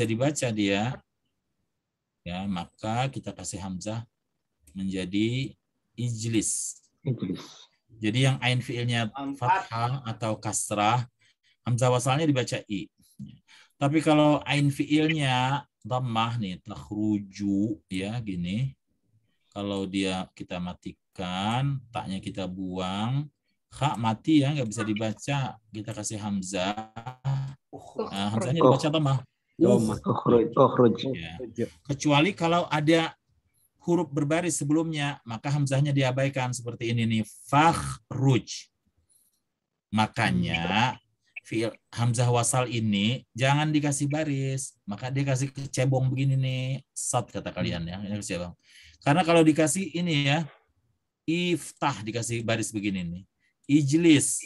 dibaca dia, ya maka kita kasih hamzah menjadi ijlis. Jadi yang ain fiilnya fathah atau kasrah, hamzah wasalnya dibaca i. Tapi kalau ain fiilnya dhammah nih, takhruju ya gini. Kalau dia kita matikan, taknya kita buang, kha mati ya nggak bisa dibaca, kita kasih hamzah. Nah, hamzahnya dibaca dhammah. Ya. Kecuali kalau ada huruf berbaris sebelumnya, maka hamzahnya diabaikan seperti ini nih, fakhruj. Makanya fiil hamzah wasal ini jangan dikasih baris, maka dia kasih kecebong begini nih, sad kata kalian ya, ini kecebong. Karena kalau dikasih ini ya, iftah dikasih baris begini nih, ijlis,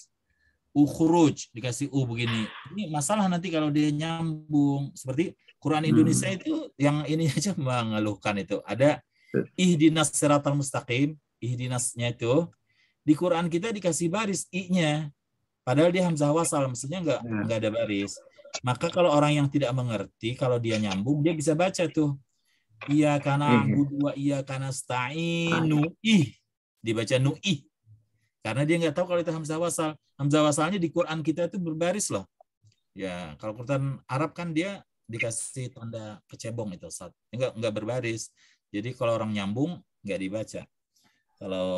ukhruj dikasih begini. Ini masalah nanti kalau dia nyambung. Seperti Quran Indonesia itu yang ini aja mengeluhkan itu. Ada ihdinas siratal mustaqim, ihdinasnya itu di Quran kita dikasih baris i-nya. Padahal dia hamzah wasal, maksudnya enggak ada baris. Maka kalau orang yang tidak mengerti, kalau dia nyambung, dia bisa baca tuh. Iya kana budu wa iya kana sta'inu ih. Dibaca nu'ih. Karena dia nggak tahu kalau itu hamzah wasal. Hamzah wasalnya di Quran kita itu berbaris loh. Ya, kalau Quran Arab kan dia dikasih tanda kecebong itu saat nggak berbaris. Jadi kalau orang nyambung nggak dibaca. Kalau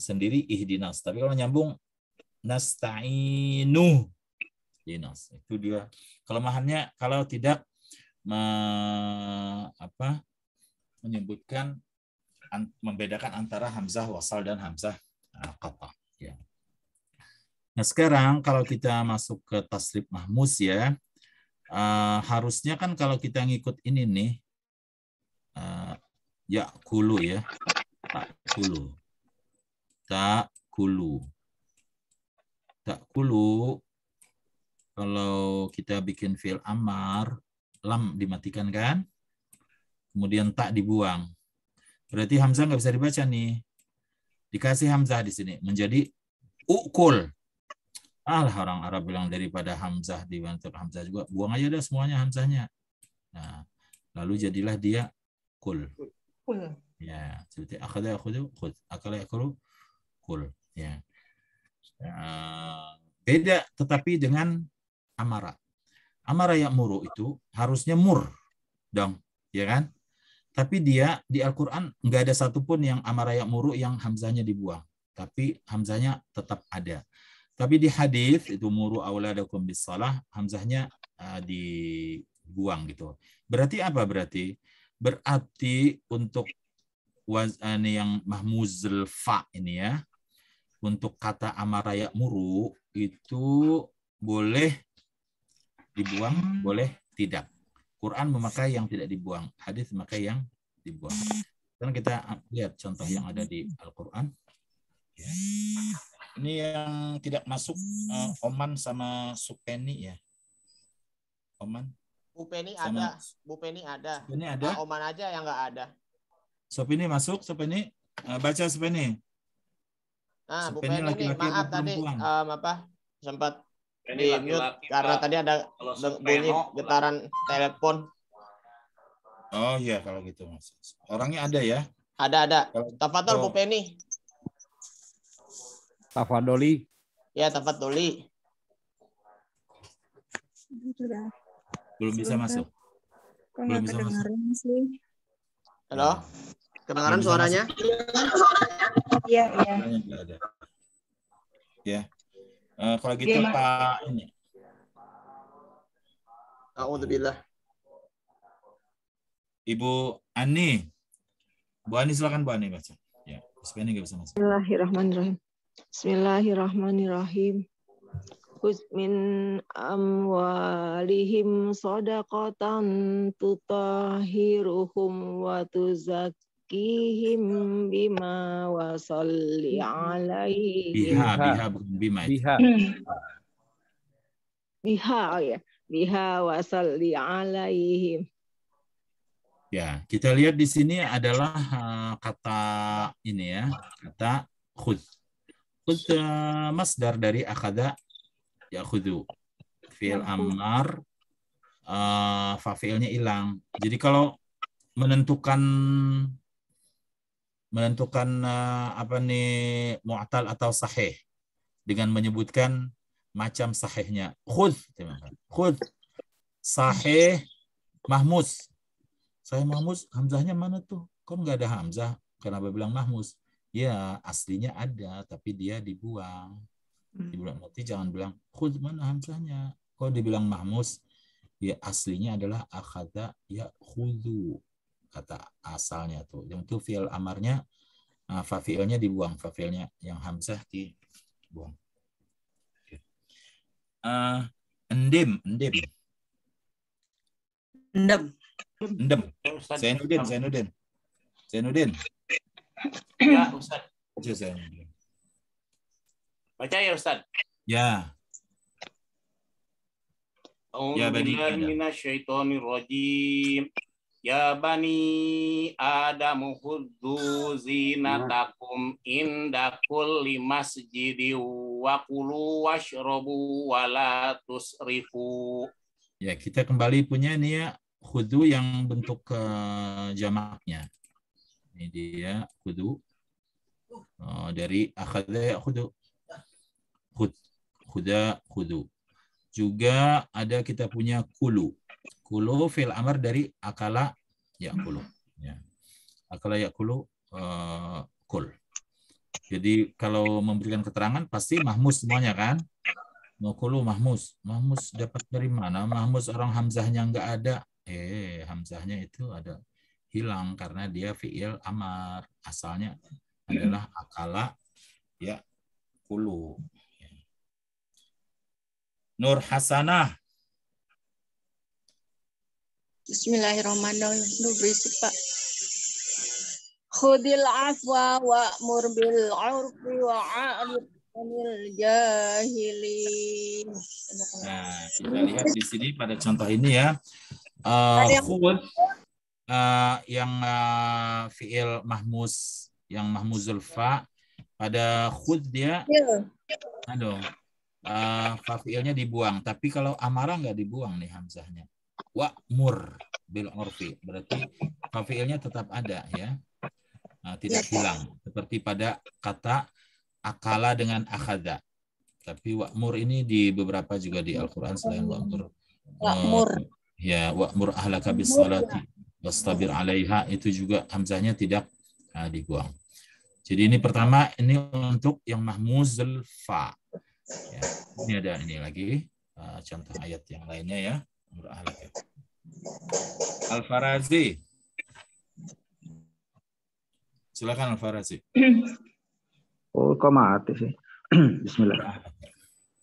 sendiri ihdinas. Tapi kalau nyambung nasta'inu dinas. Itu dia kelemahannya kalau tidak menyebutkan membedakan antara hamzah wasal dan hamzah qata. Ya. Nah sekarang kalau kita masuk ke tasrif mahmus ya, harusnya kan kalau kita ngikut ini nih, yakulu ya, takulu. Kalau kita bikin fi'il amar, lam dimatikan kan, kemudian tak dibuang, berarti hamzah nggak bisa dibaca nih. Dikasih hamzah di sini menjadi ukul. Orang Arab bilang daripada hamzah dibantu hamzah juga, buang aja dah semuanya hamzahnya. Nah, lalu jadilah dia kul. Ya, seperti akhadha yakhudhu khudh, akala yakulu kul. Ya. Beda tetapi dengan amara. Amara ya'muru itu harusnya mur dong, ya kan? Tapi dia di Al-Quran nggak ada satupun yang amara ya'muru yang hamzahnya dibuang. Tapi hamzahnya tetap ada. Tapi di hadis itu muru auladakum bis-shalah, hamzahnya dibuang gitu. Berarti apa berarti? Berarti untuk yang mahmuzul fa ini ya, untuk kata amara ya'muru itu boleh dibuang, boleh tidak. Quran memakai yang tidak dibuang, hadis memakai yang dibuang. Dan kita lihat contoh yang ada di Al-Quran. Ini yang tidak masuk Oman sama Supeni ya. Oman. Supeni ada. Supeni ada. Oman aja yang nggak ada. Supeni masuk, Supeni. Baca Supeni. Nah, Supeni nih, maaf tadi sempat di mute karena tadi ada bunyi getaran telepon. Oh iya kalau gitu Mas. Orangnya ada ya? Ada. Tafadhol Bu Penny. Tafadholi. Ya, tafadholi. Belum bisa masuk. Belum bisa masuk. Halo? Kedengaran suaranya? Iya. Ya. Kalau gitu Pak ini. Alhamdulillah. Ibu Ani. Bu Ani silakan Bu Ani baca. Ya, Supeni nggak bisa masuk. Bismillahirrahmanirrahim. Khudz min amwalihim shadaqatan tutahhiruhum wa tuzakkihim bima wa sholli alaihim. Biha bukan bima. Biha wa sholli alaihim. Ya, kita lihat di sini adalah kata ini ya, kata khudz. Khudz masdar dari akhadha ya'khudhu. Fi'il amar fafiilnya hilang. Jadi kalau menentukan apa nih mu'tal atau sahih dengan menyebutkan macam sahihnya. Khudh, sahih mahmus. Sahih mahmus, hamzahnya mana tuh? Kok nggak ada hamzah? Kenapa bilang mahmus? Ya, aslinya ada, tapi dia dibuang. Dibilang nanti jangan bilang khudh, mana hamzahnya? Kok dibilang mahmus? Ya aslinya adalah akhadha ya khudhu, kata asalnya tuh. Yang itu fi'il amarnya, fafiilnya dibuang, fafiilnya yang hamzah dibuang. Endem. Zainuddin. Ya, Ustaz. Zainuddin. Baca ya, Ustaz. Ya. Ya bani minasyaitonirrajim. Ya bani Adam khudzu zinatakum inda kulli masjidin wa kulu washrabu wa la tusrifu. Ya, kita kembali punya nih ya, khudzu yang bentuk jamaknya. Ini dia khudzu. Dari akhadha ya khudzu. Khudzu. Juga ada kita punya kulu. Kulu fil amar dari akala yakulu. Ya. Akala yakulu kul. Jadi kalau memberikan keterangan pasti mahmus semuanya kan? Kulu mahmus. Mahmus dapat dari mana? Mahmus orang hamzahnya nggak ada. Hamzahnya itu ada hilang karena dia fi'il amar. Asalnya adalah akala yakulu. Nur Hasanah. Bismillahirrahmanirrahim. Duh, berisik, Pak. Khudil afwa wa'mur bil 'urfi wa'rid 'anil jahilin. Nah, kita lihat di sini pada contoh ini ya. Khud yang fi'il mahmus, yang mahmuzul fa, pada khud dia fafiilnya dibuang, tapi kalau amara nggak dibuang nih hamzahnya. Wa'mur bil 'urfi, berarti fafiilnya tetap ada ya. Tidak hilang seperti pada kata akala dengan akhadha. Tapi wa'mur ini di beberapa juga di Al-Qur'an selain wa'mur. Ya, wa'mur ahlaka bis salati wastabir 'alaiha, itu juga hamzahnya tidak dibuang. Jadi ini pertama, ini untuk yang mahmuzul fa. Ya, ini ada ini lagi contoh ayat yang lainnya ya. Al-Farazi. Silakan Al-Farazi. Oh, kok mati sih. Bismillah.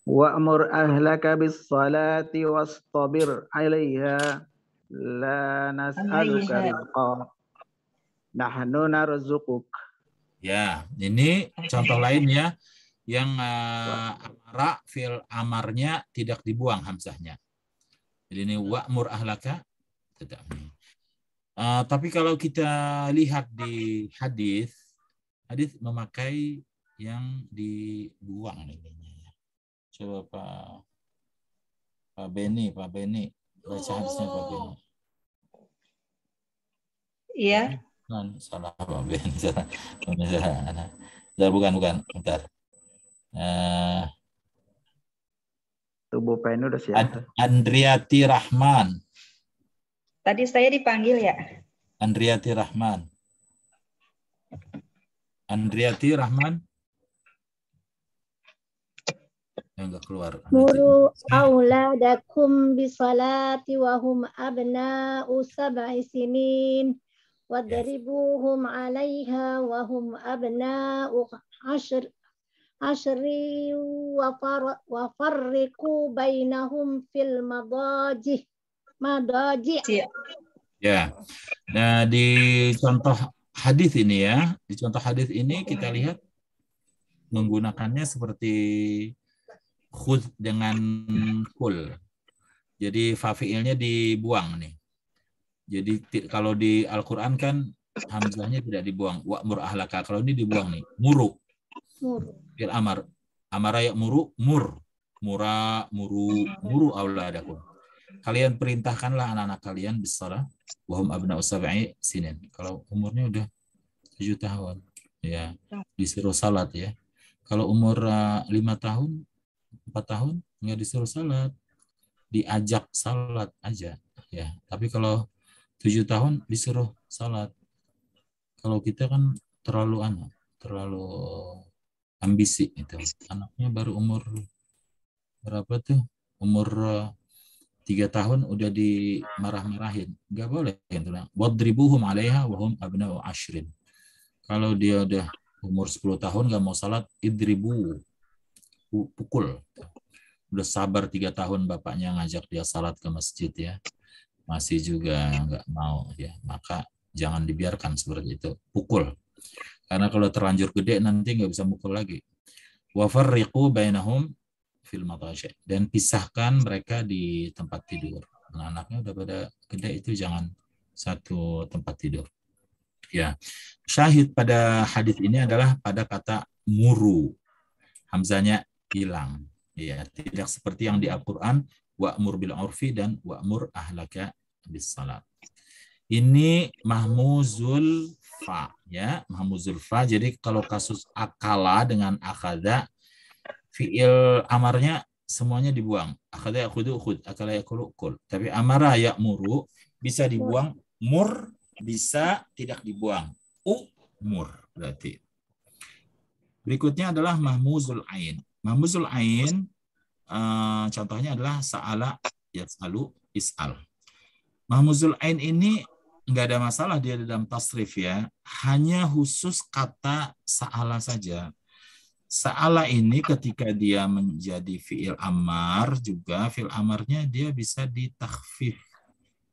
Wa'mur ahlaka bis salati wastabir 'alaiha la nas'aluka rizqa nahnu narzuquk. Ya, ini contoh lain ya. Yang amara fil amarnya tidak dibuang hamzahnya. Jadi ini wa'mur ahlaka tidak. Tapi kalau kita lihat di hadis memakai yang dibuang nih. Coba Pak Beni baca hadisnya Pak Beni. Iya. Salah Pak Beni. Salah. Bukan. Bentar. Tubuh Pen udah siap. Andriati Rahman. Tadi saya dipanggil ya. Andriati Rahman. Yang enggak keluar. Muru auladakum bisalati wa hum abna'u sab'i sinin wadribuhum 'alaiha wa hum abna'u ashri wa farriqu bainahum fil madaji. Ya. Nah, di contoh hadis ini ya, kita lihat menggunakannya seperti khudz dengan kul. Jadi fafiilnya dibuang nih. Jadi kalau di Al-Qur'an kan hamzahnya tidak dibuang. Wa'mur ahlaka. Kalau ini dibuang nih. Muru. Fil amar. Amara ya muru, mur. Muru auladakum. kalian perintahkanlah anak-anak kalian bisalah wahum abna'u sab'i sinin. Kalau umurnya udah 7 tahun, ya disuruh salat ya. Kalau umur 5 tahun, 4 tahun nggak disuruh salat, diajak salat aja ya. Tapi kalau 7 tahun disuruh salat. Kalau kita kan terlalu ambisi itu. Anaknya baru umur berapa tuh? Umur 3 tahun udah dimarah-marahin. Nggak boleh. Wadribuhum 'alaiha wa hum abna'u 'ashrin. Kalau dia udah umur 10 tahun nggak mau salat, idribu, pukul. Udah sabar 3 tahun bapaknya ngajak dia salat ke masjid ya, masih juga nggak mau ya, maka jangan dibiarkan seperti itu, pukul. Karena kalau terlanjur gede nanti nggak bisa mukul lagi. Wa farriqu bainahum fil madaji', dan pisahkan mereka di tempat tidur. Nah, anaknya udah pada gede itu jangan satu tempat tidur. Ya, syahid pada hadis ini adalah pada kata muru, hamzanya hilang. Ya, tidak seperti yang di Al-Qur'an wa'mur bil 'urfi dan wa'mur ahlaka bis salat. Ini mahmuzul fa ya, mahmuzul fa. Jadi kalau kasus akala dengan akada, fiil amarnya semuanya dibuang. Akada yakudu khud, akala yakulu kul. Tapi amara ya'muru bisa dibuang, mur bisa tidak dibuang. Umur berarti. Berikutnya adalah mahmuzul ain. Mahmuzul ain contohnya adalah sa'ala yas'alu is'al. Mahmuzul ain ini nggak ada masalah dia dalam tasrif ya, hanya khusus kata sa'ala saja. Sa'ala ini ketika dia menjadi fi'il amar juga, fi'il amarnya dia bisa ditakhfif.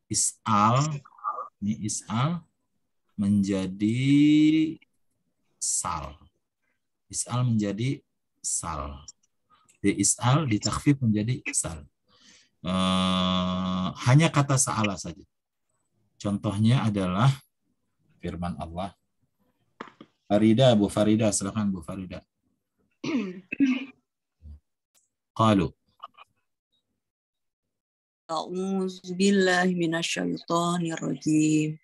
Is'al, ini is'al menjadi sal. Is'al menjadi sal. Di is'al ditakhfif menjadi sal. Hanya kata sa'ala saja. Contohnya adalah firman Allah. Farida, Bu Farida, silakan Bu Farida. Qalu. A'udzu billahi minasyaitonir rajim.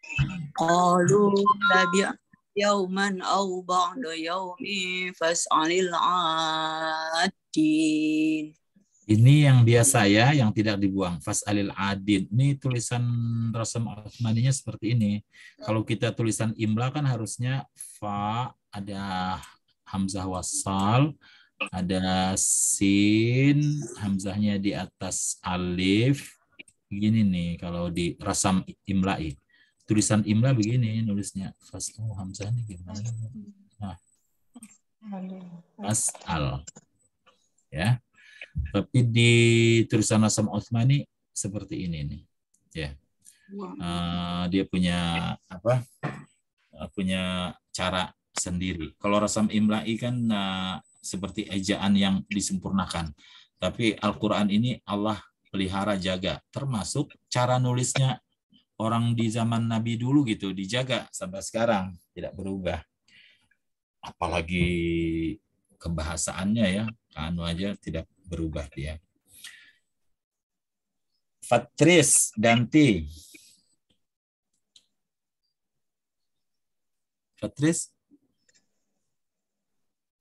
Qalu labi yauman aw ba'da yaumin fas'alil 'adin. Ini yang biasa ya, yang tidak dibuang. Fas'alil adin. Ini tulisan Rasam Utsmaninya seperti ini. Kalau kita tulisan imla kan harusnya fa, ada hamzah wasal, ada sin, hamzahnya di atas alif. Begini nih kalau di Rasam Imla'i. Tulisan imla begini nulisnya. Fas'al hamzahnya gimana? Nah. Fas'al. Ya. Tapi di tulisan Rasam Utsmani seperti ini nih, ya. Dia punya apa? Punya cara sendiri. Kalau Rasam Imla'i kan seperti ejaan yang disempurnakan. Tapi Al-Quran ini Allah pelihara jaga, termasuk cara nulisnya orang di zaman Nabi dulu gitu dijaga sampai sekarang tidak berubah. Apalagi kebahasaannya ya, anu aja tidak berubah dia. Fatris ganti. Fatris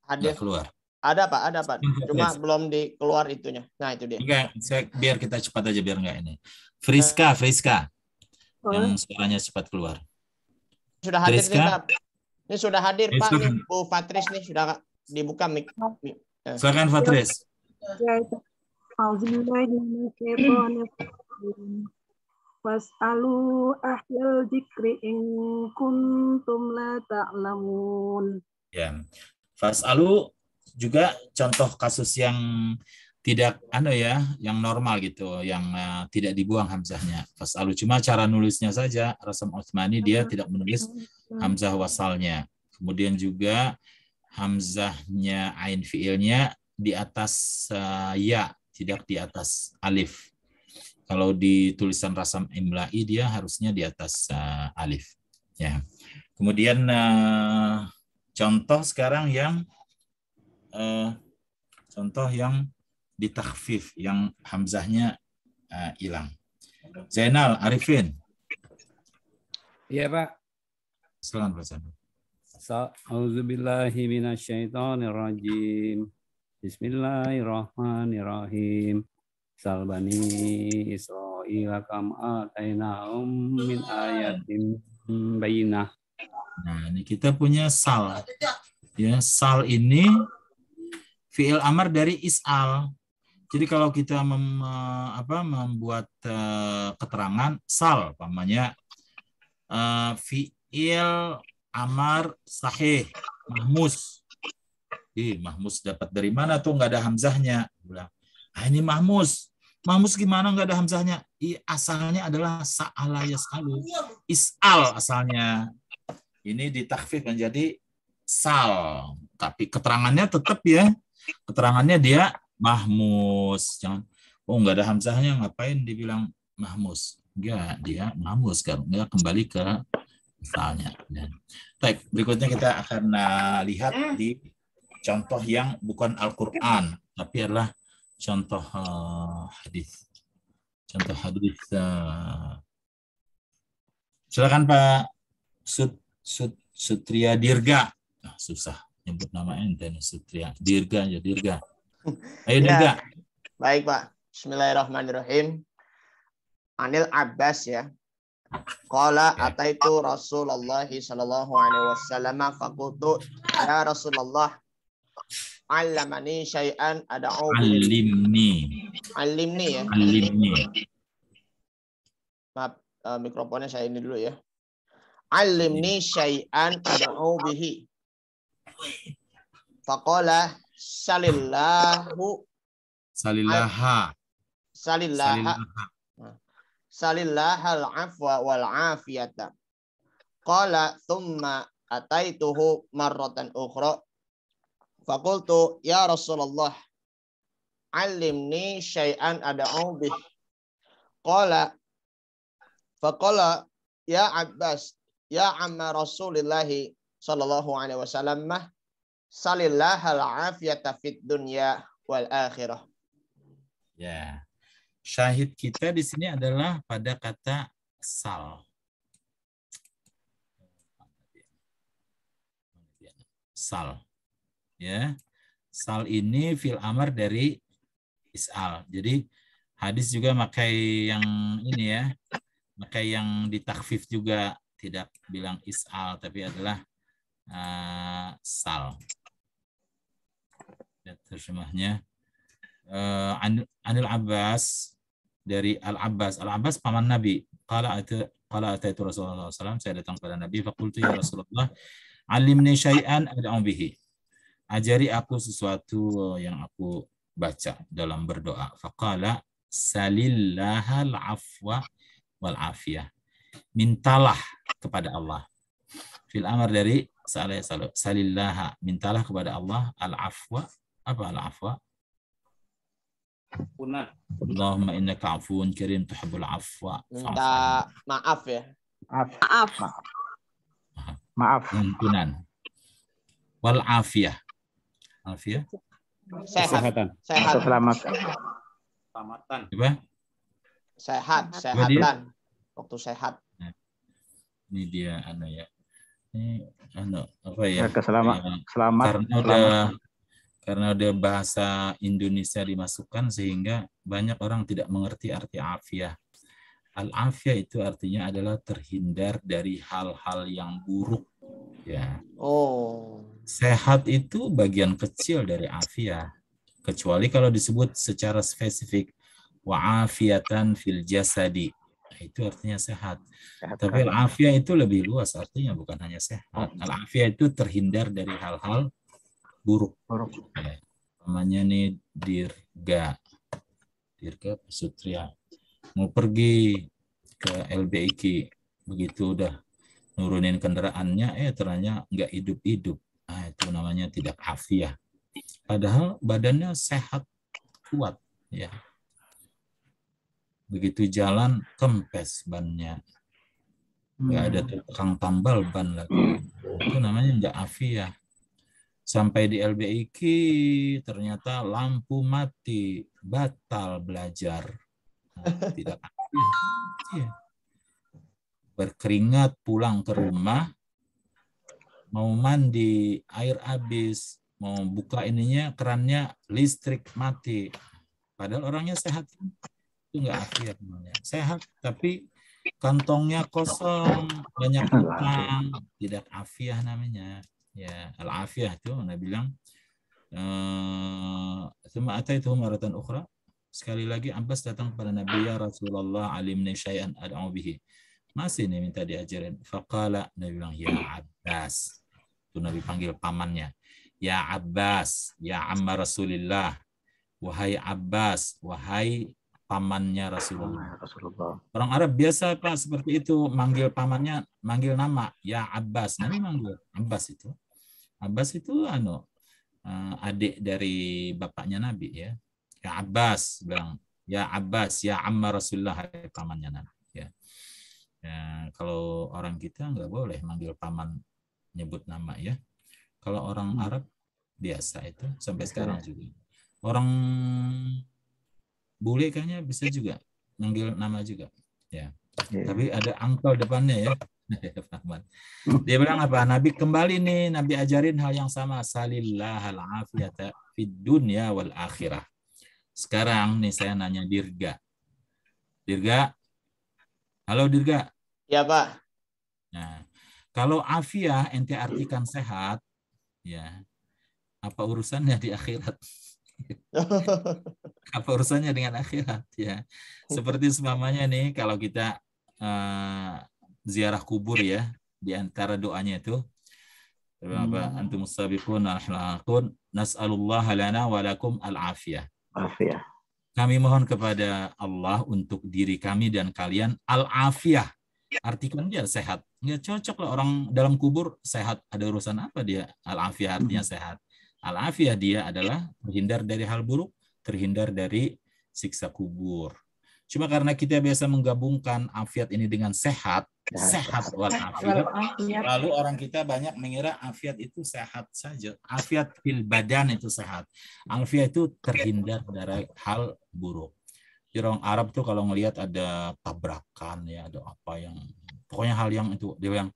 ada keluar. Ada Pak. Cuma belum dikeluar itunya. Nah, itu dia. Enggak, biar kita cepat aja biar enggak ini. Friska. Yang suaranya cepat keluar. Sudah hadir nih, Pak. Ini sudah hadir, Pak. Nih, Bu Fatris nih sudah dibuka mic. Silakan Fatris. Was'alu ahlal dzikri in kuntum la ta'lamun. Ya. Fas'alu juga contoh kasus yang tidak yang normal gitu, yang tidak dibuang hamzahnya. Fas'alu cuma cara nulisnya saja Rasam Utsmani dia tidak menulis hamzah wasalnya. Kemudian juga hamzahnya ain fiilnya di atas ya, tidak di atas alif. Kalau di tulisan Rasam Imla'i dia harusnya di atas alif. Ya. Kemudian contoh sekarang yang ditakhfif, yang hamzahnya hilang. Zainal Arifin. Iya, Pak. Silakan Pak Zainal. A'udzubillahi minasyaitonirrajim. Bismillahirrahmanirrahim. Sal bani Israil kam atainahum min ayatin bayyinah. Nah, ini kita punya sal. Ya, sal ini fi'il amar dari is'al. Jadi kalau kita membuat keterangan sal, umpamanya fi'il amar sahih, mahmus. Mahmus dapat dari mana tuh, nggak ada hamzahnya. Bilang, ini mahmus. Mahmus gimana nggak ada hamzahnya? Asalnya adalah sa'ala yas'alu. Is'al asalnya. Ini ditakhfif menjadi sal. Tapi keterangannya tetap ya. Keterangannya dia mahmus. Jangan, nggak ada hamzahnya, ngapain dibilang mahmus? Enggak, dia mahmus kan. Enggak, kembali ke asalnya. Baik, berikutnya kita akan lihat di contoh yang bukan Al-Quran, tapi adalah contoh hadis. Contoh hadis. Silakan Pak Sutria Dirga. Susah nyebut nama ente nih, Sutria Dirga aja, Dirga. Ayo Dirga. Baik Pak. Bismillahirrahmanirrahim. Anil Abbas ya. Qala ataitu Rasulullah sallallahu alaihi wasallam faqultu ya Rasulullah allamani syai'an ad'u Alimni ya. Alimni. Maaf, mikrofonnya saya ini dulu ya. Alimni syai'an ad'u bihi. Faqala salillahal afwa wal afiyata. Qala thumma ataituhu marratan ukhra. Faqultu ya Rasulullah allimni syai'an ad'u bih. Faqala ya Abbas ya amma Rasulillah sallallahu alaihi wasallam salillahal afiyata fid dunya wal akhirah. Ya. Syahid kita di sini adalah pada kata sal. Sal. Ya, sal ini fil amar dari is'al. Jadi hadis juga pakai yang ini ya, pakai yang ditakhfif juga, tidak bilang is'al tapi adalah sal. Ya, terjemahnya Anil Abbas, dari Al-Abbas. Al-Abbas paman Nabi. Qala ataitu Rasulullah SAW, saya datang kepada Nabi, faqultu ya Rasulullah alimni syai'an ad'u bihi. Ajari aku sesuatu yang aku baca dalam berdoa. Faqala salillahal afwa wal afiyah. Mintalah kepada Allah. Fil amar dari salillaha, mintalah kepada Allah al afwa. Apa al afwa? Allahumma innaka afuwun karim tuhibbul afwa. Minta maaf ya. Maaf. Ampunan. Wal afiyah. Afiyah. Kesehatan. Sehat. Keselamatan. Keselamatan. Coba. Sehatan. Waktu sehat. Ini dia ya. Ini apa ya? Keselamatan. Karena udah bahasa Indonesia dimasukkan sehingga banyak orang tidak mengerti arti afiyah. Al-afiyah itu artinya adalah terhindar dari hal-hal yang buruk. Ya. Sehat itu bagian kecil dari afiyah. Kecuali kalau disebut secara spesifik wa'afiyatan fil jasadi. Itu artinya sehat. Tapi al-afiyah itu lebih luas artinya, bukan hanya sehat. Al-afiyah itu terhindar dari hal-hal buruk. Ya. Namanya nih Dirga Sutria mau pergi ke LBIK, begitu udah nurunin kendaraannya ternyata nggak hidup-hidup. Itu namanya tidak afiyah. Padahal badannya sehat, kuat ya. Begitu jalan kempes bannya. Nggak ada tukang tambal ban lagi. Itu namanya nggak afiyah. Sampai di LBIK ternyata lampu mati, batal belajar. Tidak Iya. Berkeringat pulang ke rumah, mau mandi, air habis, mau buka ininya, kerannya listrik mati. Padahal orangnya sehat. Itu enggak afiat namanya. Sehat, tapi kantongnya kosong, banyak utang, tidak afiah namanya. Ya, al-afiyah itu Nabi bilang "Tsumma ataitu maratan ukhra." Sekali lagi Abbas datang kepada Nabi, ya Rasulullah, alimni syai'an ad'u bihi. Masih nih minta diajarin. Faqala, Nabi bilang, ya Abbas. Itu Nabi panggil pamannya. Ya Abbas, ya amma Rasulillah. Wahai Abbas, wahai pamannya Rasulullah. Orang Arab biasa Pak seperti itu, manggil pamannya, manggil nama, ya Abbas. Nabi manggil Abbas itu. Abbas itu adik dari bapaknya Nabi ya. Ya Abbas bilang, ya Abbas, ya amma Rasulullah, pamannya Nabi ya. Ya, kalau orang kita nggak boleh manggil paman nyebut nama ya. Kalau orang Arab biasa itu sampai sekarang juga. Orang bule kayaknya bisa juga manggil nama juga ya. Tapi ada angkel depannya ya. Dia bilang apa? Nabi kembali nih, Nabi ajarin hal yang sama. Salillah al-afiyata fid dunya wal akhirah. Sekarang nih saya nanya Dirga. Dirga. Halo Dirga. Ya Pak. Nah, kalau afiah ente artikan sehat, ya apa urusannya di akhirat? Apa urusannya dengan akhirat ya? Seperti seumpamanya nih kalau kita ziarah kubur ya, di antara doanya itu apa? Antum sabiqun al-halaqun nas'alullah lana wa lakum al-afiyah. Afiyah. Kami mohon kepada Allah untuk diri kami dan kalian al-afiyah. Artikan dia sehat. Nggak cocok lah orang dalam kubur sehat. Ada urusan apa dia? Al-afiyah artinya sehat. Al-afiyah dia adalah terhindar dari hal buruk, terhindar dari siksa kubur. Cuma karena kita biasa menggabungkan afiat ini dengan sehat, sehat wal afiat, lalu orang kita banyak mengira afiat itu sehat saja. Afiat fil badan itu sehat. Afiat itu terhindar dari hal buruk. Jadi orang Arab tuh kalau ngelihat ada tabrakan ya, ada apa yang pokoknya hal yang itu dia bilang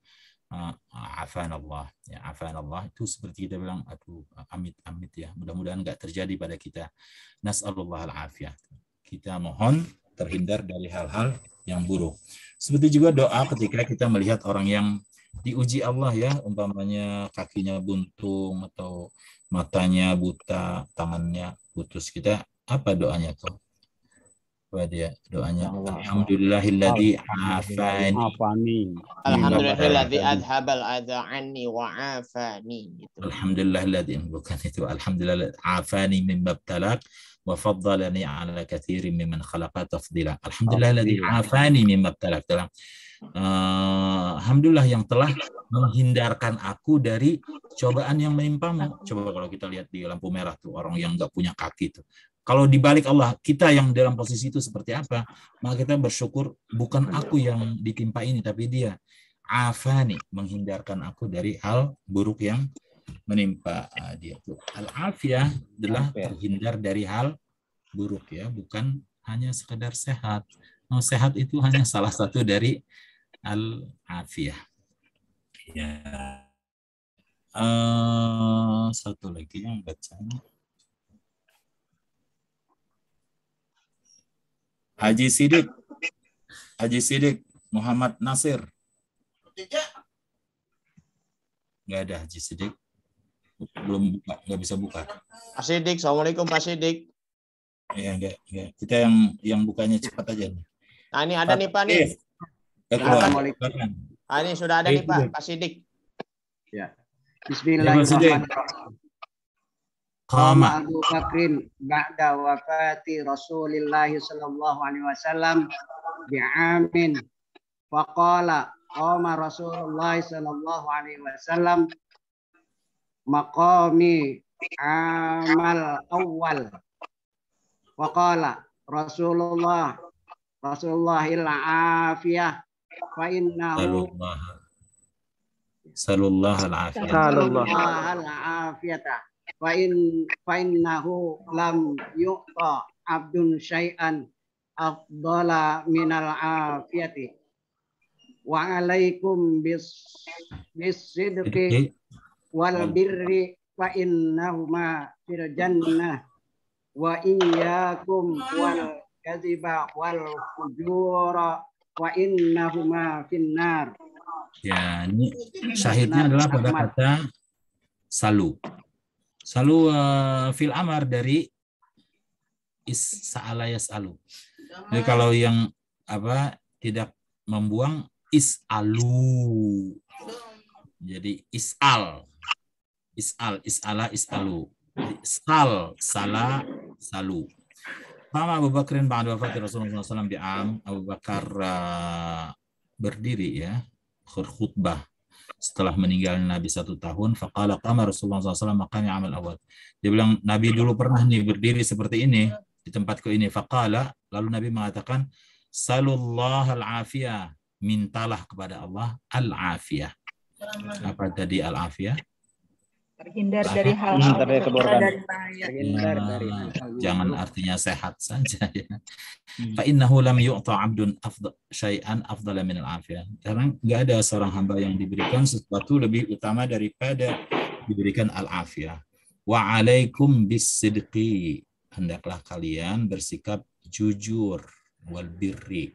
afanallah ya, afanallah itu seperti kita bilang aduh amit-amit ya, mudah-mudahan enggak terjadi pada kita. Nas'alullah al-afiyah. Kita mohon terhindar dari hal-hal yang buruk. Seperti juga doa ketika kita melihat orang yang diuji Allah ya, umpamanya kakinya buntung atau matanya buta, tangannya putus, kita apa doanya tuh? Apa dia doanya? Alhamdulillahilladzi afani. Alhamdulillahilladzi adhabal adza anni wa afani. Alhamdulillahilladzi, bukan itu. Alhamdulillah afani mimma ibtalak wa faddalani ala katsirin mimman khalaqa tafdila. Alhamdulillahilladzi afani mimma ibtalak. Alhamdulillah yang telah menghindarkan aku dari cobaan yang menimpamu. Coba kalau kita lihat di lampu merah tuh orang yang nggak punya kaki tuh. Kalau dibalik Allah, kita yang dalam posisi itu seperti apa? Maka kita bersyukur bukan aku yang ditimpa ini, tapi dia. Afani, menghindarkan aku dari hal buruk yang menimpa dia. Al-afiyah adalah terhindar dari hal buruk ya, bukan hanya sekedar sehat. Nah, sehat itu hanya salah satu dari al-afiyah. Ya. Satu lagi yang bacanya. Haji Sidik, Muhammad Nasir. Nggak ada Haji Sidik. Belum buka, nggak bisa buka. Pak Sidik, Assalamualaikum Pak Sidik. Ya, enggak. Kita yang bukanya cepat aja. Nah, ini ada nih Pak nih. Ini sudah ada nih Pak Sidik. Ya. Bismillahirrahmanirrahim. Qama Abu Bakrin ba'da wafati Rasulillah sallallahu alaihi wasallam bi'amin faqala qama Rasulullah sallallahu alaihi wasallam maqami amal awal faqala Rasulullahil afiyah fa innahu sallallahu al-afiyata fa innahu lam yu'ta abdun syai'an afdala minal afiyati. Wa alaikum bisidqi wal birri fa innahuma fil jannah wa iyyakum wal kadhiba wal fujura wa innahuma finnar. Ya, ini syahidnya adalah pada kata salu. Salu fil amar dari sa'ala yas'alu. Jadi kalau yang tidak membuang is'alu. Jadi is'ala, is'alu. Sal, salah, salu. Sama Abu Bakrin ba'da wafat Rasulullah SAW bi'am, Abu Bakar berdiri ya, khutbah setelah meninggal Nabi 1 tahun. Faqala qama Rasulullah SAW maqami amal awal. Dia bilang, Nabi dulu pernah nih berdiri seperti ini di tempatku ini. Faqala, lalu Nabi mengatakan, salullah al-afiyah, mintalah kepada Allah al-afiyah. Apa tadi al-afiyah? Terhindar dari hal-hal dari bahaya. Jangan artinya sehat saja ya. Fa innahu lam yu'ta 'abdun syai'an afdala min al-afiyah. Karena enggak ada seorang hamba yang diberikan sesuatu lebih utama daripada diberikan al-afiyah. Wa 'alaikum bis-sidqi. Hendaklah kalian bersikap jujur wal birri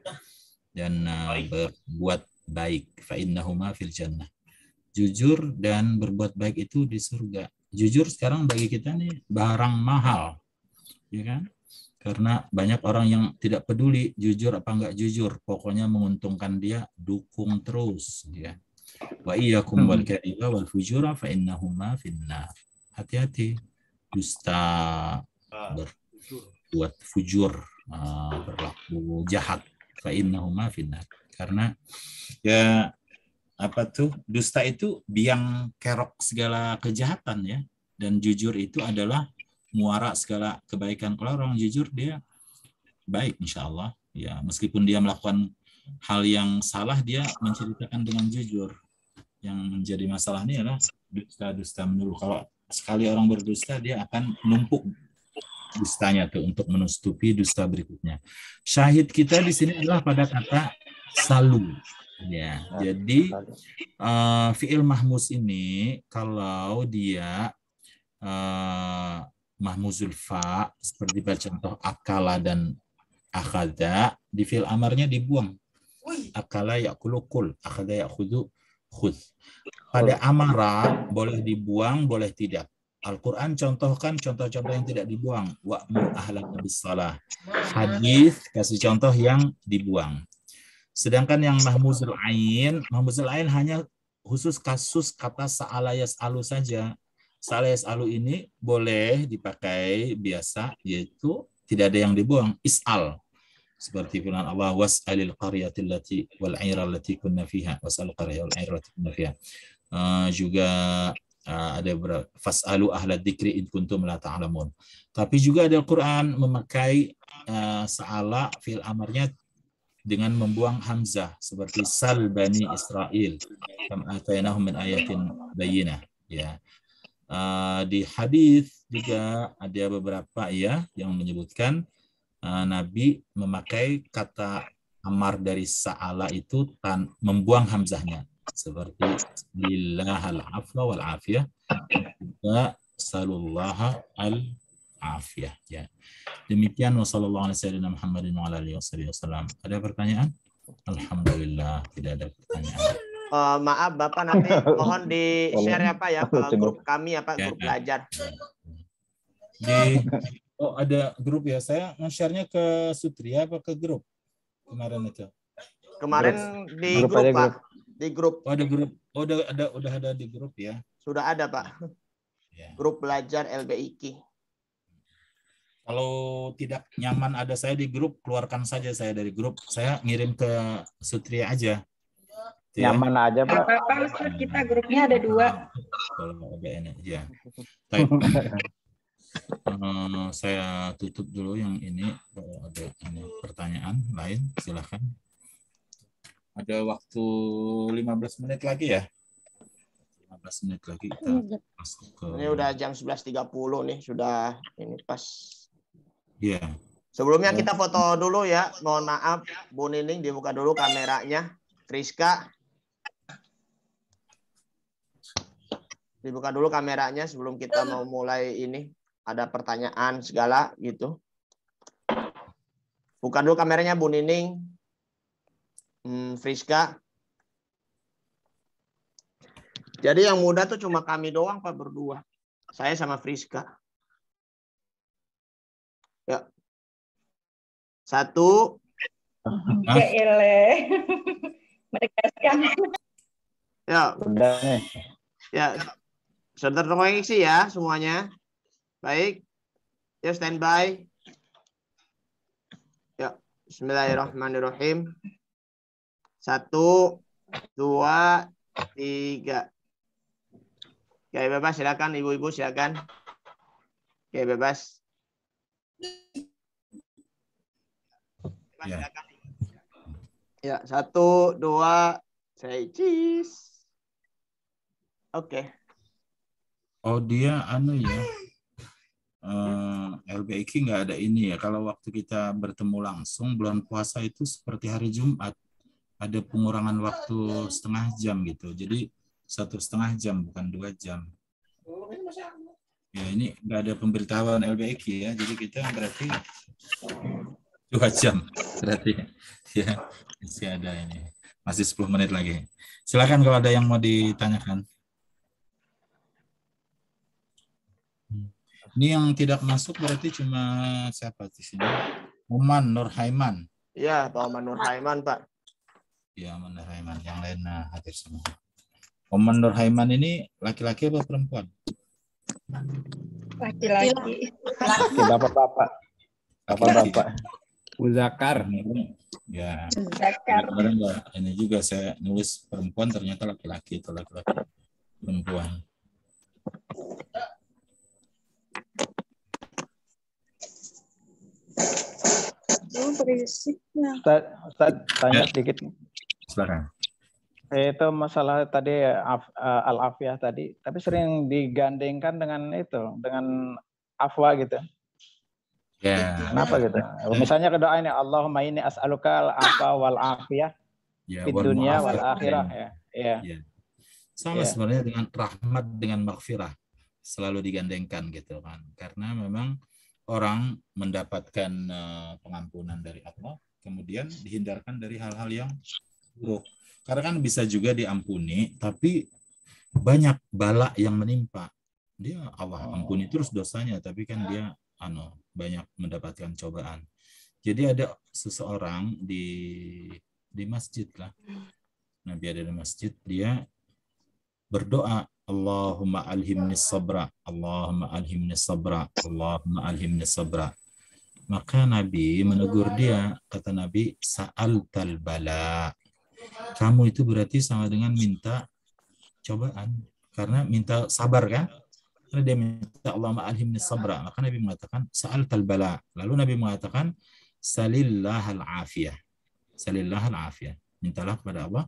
dan berbuat baik. Fa innahuma fil jannah. Jujur dan berbuat baik itu di surga. Jujur sekarang bagi kita nih barang mahal, ya kan? Karena banyak orang yang tidak peduli jujur apa enggak jujur, pokoknya menguntungkan dia, dukung terus, ya. Wa iyyakum wal kadhiba wal fujura fa innahuma finnar. Hati-hati dusta, berbuat fujur, berlaku jahat, fa innahuma finnar. Karena ya dusta itu biang kerok segala kejahatan ya, dan jujur itu adalah muara segala kebaikan. Kalau orang jujur dia baik insya Allah ya, meskipun dia melakukan hal yang salah dia menceritakan dengan jujur. Yang menjadi masalah ini adalah dusta menuduh. Kalau sekali orang berdusta dia akan numpuk dustanya tuh untuk menutupi dusta berikutnya. Syahid kita di sini adalah pada kata salu. Ya, jadi fi'il mahmuz ini kalau dia mahmuzul fa seperti contoh akala dan akhada, di fi'il amarnya dibuang. Akala ya'kulu kul, akhada ya'khudu khudh. Pada amara boleh dibuang, boleh tidak. Al-Quran contohkan contoh-contoh yang tidak dibuang. Wa'mur ahlaka bis-shalah. Hadis kasih contoh yang dibuang. Sedangkan yang mahmuzul ain hanya khusus kasus kata sa'ala yas'alu saja. Sa'ala yas'alu ini boleh dipakai biasa, yaitu tidak ada yang dibuang, is'al. Seperti firman Allah, was'alil qaryatil lati wal 'aira allati kunna fiha, was'al qaryah wal 'aira allati kunna fiha. Juga ada fas'alu ahla dzikri in kuntum la ta'lamun. Tapi juga ada Al-Qur'an memakai sa'ala fil amarnya dengan membuang hamzah seperti sal bani Israil kam atainahum min ayatin bayyinah ya. Di hadis juga ada beberapa ya yang menyebutkan Nabi memakai kata amar dari sa'ala itu membuang hamzahnya seperti lillahal afwa wal afiyah wa salullaha al afiyah ya. Demikian wasallallahu alaihi wasallam Muhammadin wa ala alihi wasallam. Ada pertanyaan? Alhamdulillah tidak ada pertanyaan. Maaf Bapak, nanti mohon di share apa ya ke grup kami grup belajar. Ada grup ya. Saya nge-share-nya ke Sutria apa ke grup kemarin itu? Kemarin di grup Pak. Di grup. Oh, ada grup. Oh, udah ada di grup ya. Sudah ada Pak. Ya. Grup belajar LBIK. Kalau tidak nyaman ada saya di grup, keluarkan saja saya dari grup. Saya ngirim ke Sutria aja. Nyaman aja, Pak. Pak Ustaz, kita grupnya ada 2. Kalau ada ini, ya. Saya tutup dulu yang ini. Kalau ada ini pertanyaan lain, silahkan. Ada waktu 15 menit lagi ya? 15 menit lagi kita masuk ke... Ini udah jam 11.30 nih, sudah ini pas. Iya, Sebelumnya kita foto dulu ya. Mohon maaf, Bu Nining dibuka dulu kameranya. Friska. Dibuka dulu kameranya sebelum kita mau mulai ini. Ada pertanyaan segala gitu. Buka dulu kameranya Bu Nining. Friska. Jadi yang muda tuh cuma kami doang Pak berdua. Saya sama Friska. Ya. 1. Menegaskan. Ya. Udah. Ya. Sudah terkoneksi ya semuanya. Baik. Ya standby. Ya. Bismillahirrahmanirrahim. 1, 2, 3. Oke, bebas silakan ibu-ibu silakan. Oke, bebas. Ya. Ya, 1, 2, say cheese. Oke. Oh dia ya. LBIQ nggak ada ini ya. Kalau waktu kita bertemu langsung bulan puasa itu seperti hari Jumat. Ada pengurangan waktu setengah jam gitu. Jadi 1,5 jam bukan 2 jam. Ya ini nggak ada pemberitahuan LBIQ ya. Jadi kita berarti 2 jam berarti ya masih ada ini. Masih 10 menit lagi. Silakan kalau ada yang mau ditanyakan. Ini yang tidak masuk berarti cuma siapa di sini? Oman Nurhaiman. Iya, Pak Oman Nurhaiman, Pak. Ya, Oman Nurhaiman. Yang lain hadir semua. Oman Nurhaiman ini laki-laki atau perempuan? Laki-laki. Bapak-bapak. Bapak-bapak. Muzakar. Ya. Muzakar. Ini juga saya nulis perempuan ternyata laki-laki itu laki-laki perempuan. Ustaz, tanya sedikit. Silakan. Itu masalah tadi al-afiyah tadi, tapi sering digandengkan dengan itu, dengan afwa gitu. Ya. Kenapa gitu? Misalnya ke doa ini, Allahumma inni as'aluka al-afwa wal afiyah fid dunya wal akhirah ya. Sama sebenarnya dengan rahmat dengan maghfirah selalu digandengkan gitu kan. Karena memang orang mendapatkan pengampunan dari Allah, kemudian dihindarkan dari hal-hal yang buruk. Karena kan bisa juga diampuni, tapi banyak bala yang menimpa. Dia Allah ampuni terus dosanya, tapi kan dia banyak mendapatkan cobaan. Jadi ada seseorang di masjid lah. Nabi ada di masjid, dia berdoa, Allahumma alhimni sabra, Allahumma alhimni sabra, Allahumma alhimni sabra. Maka Nabi menegur dia, kata Nabi, sa'altal bala. Kamu itu berarti sama dengan minta cobaan. Karena minta sabar kan? Karena dia minta Allahumma alhimni sabra. Maka Nabi mengatakan, sa'altal bala. Lalu Nabi mengatakan, salillahal afiyah. Salillahal afiyah. Mintalah kepada Allah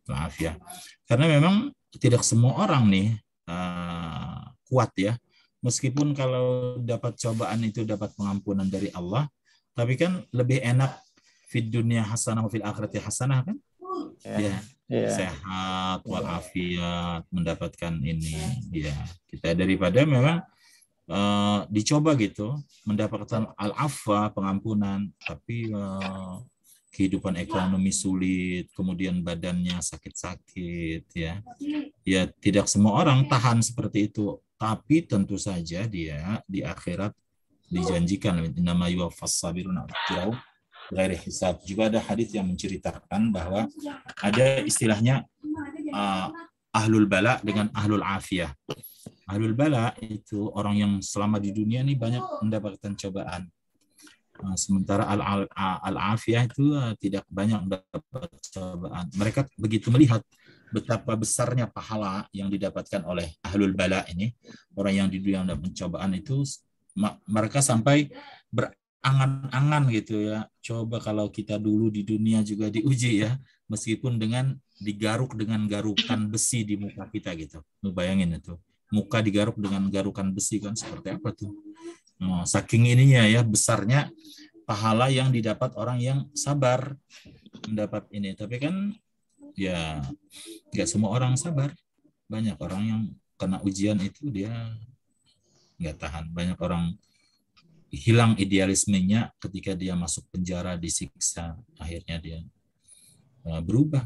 afiyah. Karena memang tidak semua orang nih kuat ya. Meskipun kalau dapat cobaan itu dapat pengampunan dari Allah, tapi kan lebih enak fid dunya hasanah wa fil akhirati hasanah kan? Sehat walafiat, mendapatkan ini ya. Kita daripada memang dicoba gitu mendapatkan al-afwa, pengampunan, tapi kehidupan ekonomi sulit, kemudian badannya sakit-sakit ya. Ya tidak semua orang tahan seperti itu, tapi tentu saja dia di akhirat dijanjikan nama yuwaffas sabiruna ajrahum bighairi hisab. Juga ada hadis yang menceritakan bahwa ada istilahnya ahlul bala dengan ahlul afiyah. Ahlul bala itu orang yang selama di dunia ini banyak mendapatkan cobaan. Sementara al-afiyah itu tidak banyak mendapat cobaan. Mereka begitu melihat betapa besarnya pahala yang didapatkan oleh ahlul bala ini, orang yang di dunia mendapat pencobaan itu, mereka sampai berangan-angan gitu ya. Coba kalau kita dulu di dunia juga diuji ya, meskipun dengan digaruk dengan garukan besi di muka kita gitu. Bayangin itu, muka digaruk dengan garukan besi kan seperti apa tuh. Saking ininya ya besarnya pahala yang didapat orang yang sabar mendapat ini. Tapi kan ya nggak semua orang sabar. Banyak orang yang kena ujian itu dia nggak tahan. Banyak orang hilang idealismenya ketika dia masuk penjara, disiksa, akhirnya dia berubah.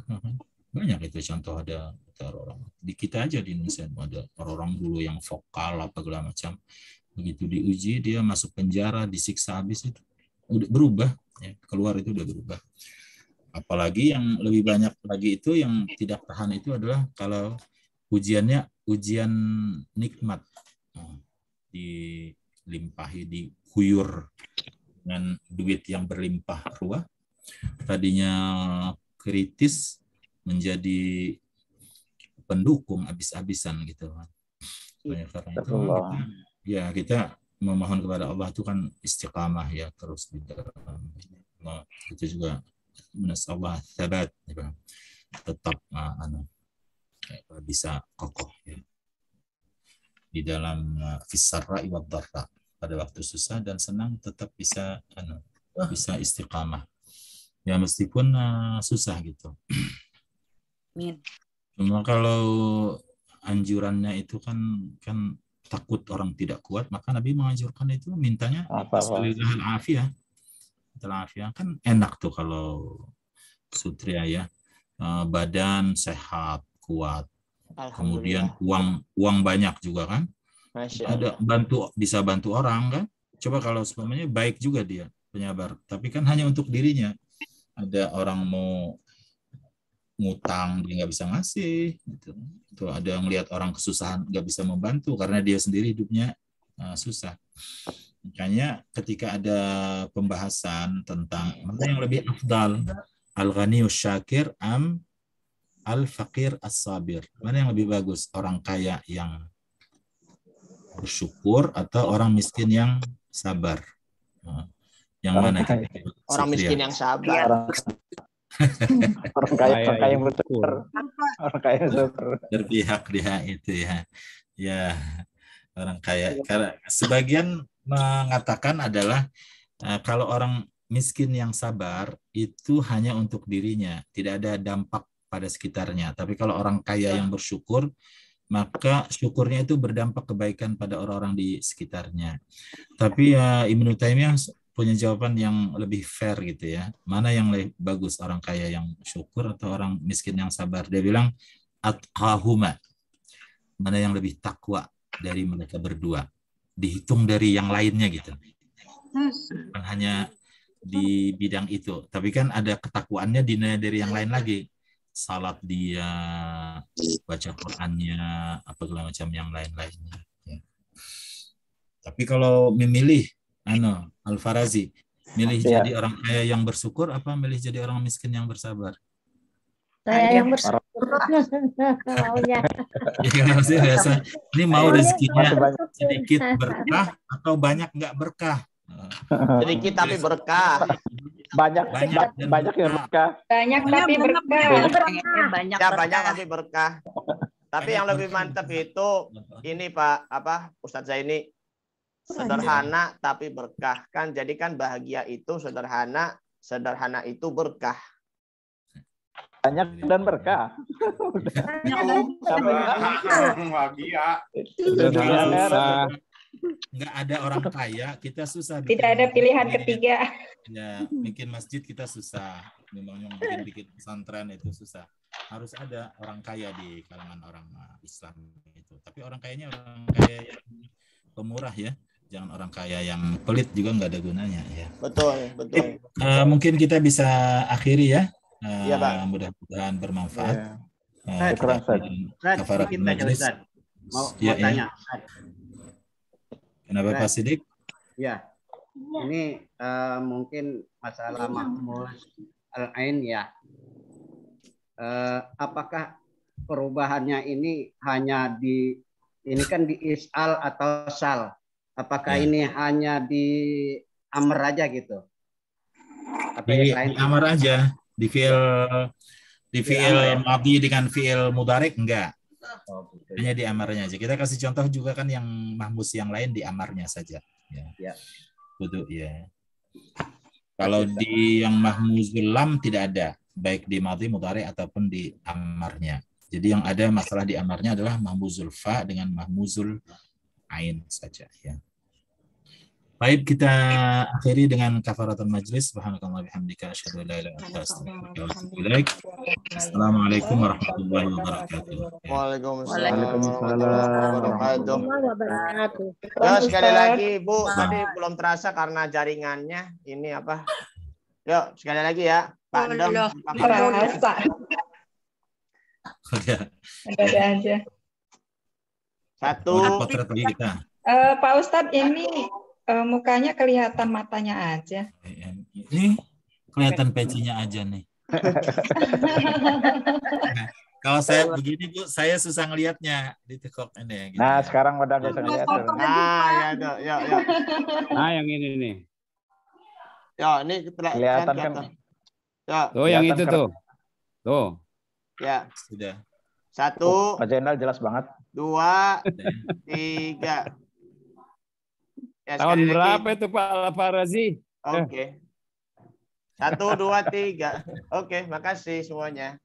Banyak itu contoh, ada orang di kita aja di Indonesia ada orang dulu yang vokal apa segala macam, begitu diuji dia masuk penjara, disiksa habis itu udah berubah ya, keluar itu udah berubah. Apalagi yang lebih banyak lagi itu yang tidak tahan itu adalah kalau ujiannya ujian nikmat, dilimpahi, diguyur dengan duit yang berlimpah ruah, tadinya kritis menjadi pendukung habis-habisan gitu. Karena itu kita memohon kepada Allah itu kan istiqamah ya, terus di dalam itu juga Allah thabat ya, tetap bisa kokoh ya di dalam fisarra wa dharra, pada waktu susah dan senang tetap bisa bisa istiqamah ya meskipun susah gitu. Cuma kalau anjurannya itu kan takut orang tidak kuat, maka Nabi menganjurkan itu mintanya salillahil afiyah. Kan enak tuh kalau sutria ya, badan sehat, kuat. Kemudian uang banyak juga kan. Ada bisa bantu orang kan. Coba kalau sebenarnya baik juga dia penyabar, tapi kan hanya untuk dirinya. Ada orang mau ngutang dia nggak bisa ngasih gitu. Itu ada yang melihat orang kesusahan nggak bisa membantu karena dia sendiri hidupnya susah. Makanya ketika ada pembahasan tentang mana yang lebih afdal, al-ghaniyus syakir am al-faqir as-sabir, mana yang lebih bagus, orang kaya yang bersyukur atau orang miskin yang sabar? Yang mana? Orang miskin yang sabar. Orang kaya yang bersyukur. Orang kaya yang sabar. Berpihak dia itu ya. Ya, orang kaya. Karena sebagian mengatakan adalah kalau orang miskin yang sabar itu hanya untuk dirinya, tidak ada dampak pada sekitarnya. Tapi kalau orang kaya yang bersyukur, maka syukurnya itu berdampak kebaikan pada orang-orang di sekitarnya. Tapi ya Ibnu Taimiyah punya jawaban yang lebih fair gitu ya. Mana yang lebih bagus, orang kaya yang syukur atau orang miskin yang sabar? Dia bilang atqahuma. Mana yang lebih takwa dari mereka berdua? Dihitung dari yang lainnya gitu. Bukan hanya di bidang itu, tapi kan ada ketakwaannya dinilai dari yang lain lagi. Salat dia, baca Qur'annya, apa segala macam yang lain-lainnya. Ya. Tapi kalau memilih, Al-Farazi, milih jadi orang kaya yang bersyukur apa milih jadi orang miskin yang bersabar? Saya yang bersyukur. Ini mau rezekinya sedikit berkah atau banyak nggak berkah? Sedikit tapi berkah. Banyak yang berkah. Banyak tapi berkah. Banyak tapi berkah. Tapi yang lebih mantap itu ini Pak Ustadz Zaini, sederhana tapi berkah kan. Jadi kan bahagia itu sederhana itu berkah. Banyak dan berkah. Bahagia. Nggak ada orang kaya, kita susah. Tidak ada pilihan ketiga. Ya, bikin masjid kita susah. Memangnya bikin pesantren itu susah. Harus ada orang kaya di kalangan orang Islam itu. Tapi orang kayanya orang kaya yang pemurah ya. Jangan orang kaya yang pelit juga nggak ada gunanya ya. Betul. Mungkin kita bisa akhiri ya. Iya, Pak. Mudah-mudahan bermanfaat. Mau tanya. Kenapa Pak Sidik? Ya, ini mungkin masalah Mahmud Al-Ain ya. Apakah perubahannya ini hanya ini kan di is'al atau sal? Apakah ini hanya di amr aja gitu? Di amr aja, di fi'il madhi dengan fi'il mudhari enggak. Hanya di amarnya aja. Kita kasih contoh juga kan yang mahmus yang lain di amarnya saja. Ya. Betul ya. Kalau di yang mahmuzul lam tidak ada, baik di madhi, mudhari ataupun di amarnya. Jadi yang ada masalah di amarnya adalah mahmuzul fa dengan mahmuzul ain saja ya. Baik, kita akhiri dengan kafaratul majlis. Subhanakallah bihamdika asyhadu an la ilaha illa anta astaghfiruka wa atubu ilaik. Assalamualaikum warahmatullahi wabarakatuh. Waalaikumsalam warahmatullahi wabarakatuh. Ya, sekali lagi Bu, tadi belum terasa karena jaringannya ini apa? Yuk, sekali lagi ya, Pak Dom. Terasa. Ada aja. Satu. Potret lagi kita. Pak Ustadz, ini mukanya kelihatan matanya aja. Ini kelihatan pecinya aja nih. Kalau saya begini Bu, saya susah ngelihatnya di TikTok ini. Gitu. Nah, sekarang udah bisa ngeliat. Nah, ya tuh, ya. Nah, yang ini nih. Ya, ini kelihatan kan. Ya. Tuh, yang itu tuh. Tuh. Ya. Sudah. 1. Pak Zainal jelas banget. 2, 3. Ya, tahun berapa itu Pak Al-Farazi? Oke. 1, 2, 3. Oke, makasih semuanya.